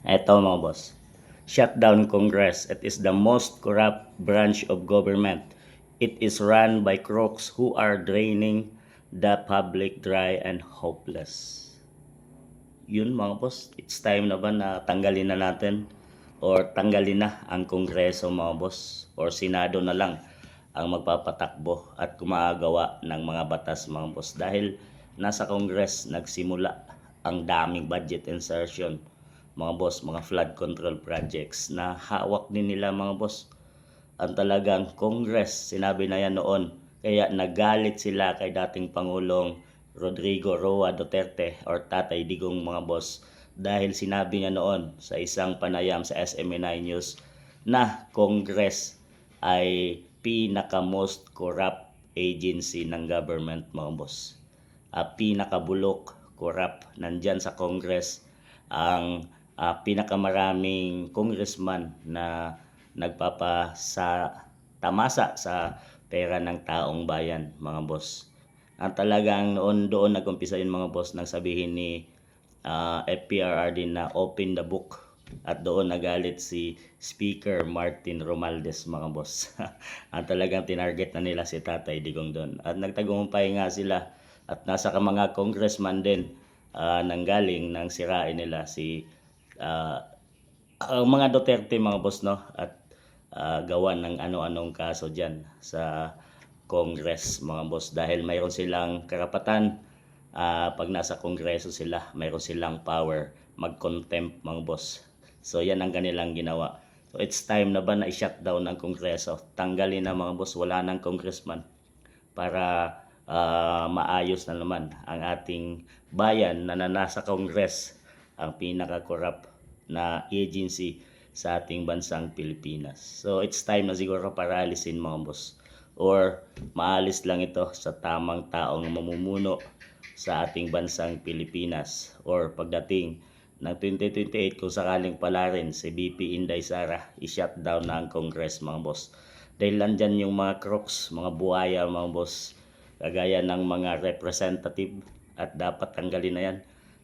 Eto mga boss, shutdown Congress. It is the most corrupt branch of government. It is run by crooks who are draining the public dry and hopeless. Yun mga boss, it's time na ba na tanggalin na natin or tanggalin na ang Kongreso mga boss or Senado na lang ang magpapatakbo at gumagawa ng mga batas mga boss dahil nasa Congress nagsimula ang daming budget insertion mga boss, mga flood control projects na hawak din nila mga boss. Ang talagang Congress, sinabi na yan noon, kaya nagalit sila kay dating Pangulong Rodrigo Roa Duterte or Tatay Digong mga boss dahil sinabi niya noon sa isang panayam sa SMNI News na Congress ay pinaka most corrupt agency ng government mga boss. Pinakabulok, corrupt, nandyan sa Congress ang pinakamaraming congressman na tamasa sa pera ng taong bayan mga boss. Ang talagang doon nag-umpisa yun mga boss nang sabihin ni FPRRD na open the book at doon nagalit si Speaker Martin Romualdez mga boss. Ang talagang tinarget na nila si Tatay Digong doon at nagtagumpay nga sila at nasa mga congressman din nanggaling nang sirain nila si ang mga Duterte mga boss no at gawa ng ano-anong kaso diyan sa Congress mga boss dahil mayroon silang karapatan pag nasa Kongreso sila mayroon silang power mag-contempt mga boss. So yan ang kanilang ginawa. So it's time na ba na i-shutdown ang Kongreso? Tanggalin na mga boss, wala nang congressman para maayos na naman ang ating bayan na nasa Congress, ang pinaka-corrupt na agency sa ating bansang Pilipinas. So it's time na siguro para alisin mga boss or maalis lang ito sa tamang taong mamumuno sa ating bansang Pilipinas or pagdating ng 2028 kung sakaling pala rin si BP Inday Sara i-shutdown na ang Congress mga boss. Dahil nandyan yung mga crooks, mga buhaya mga boss, kagaya ng mga representative at dapat tanggalin na yan.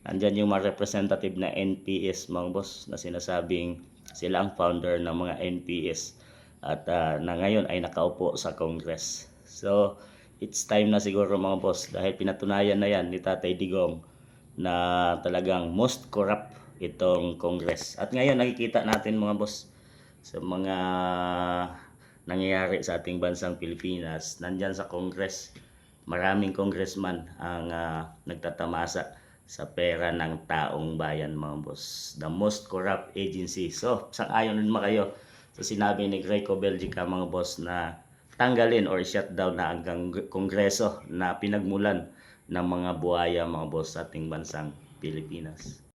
Nandyan yung mga representative na NPS mga boss na sinasabing sila ang founder ng mga NPS at na ngayon ay nakaupo sa Congress. So it's time na siguro mga boss dahil pinatunayan na yan ni Tatay Digong na talagang most corrupt itong Congress. At ngayon nakikita natin mga boss sa mga nangyayari sa ating bansang Pilipinas, nandyan sa Congress, maraming congressman ang nagtatamasa sa pera ng taong bayan mga boss. The most corrupt agency. So, sang-ayon din kayo sa sinabi ni Greco Belgica mga boss na tanggalin or shutdown na ang Kongreso na pinagmulan ng mga buhaya mga boss sa ating bansang Pilipinas.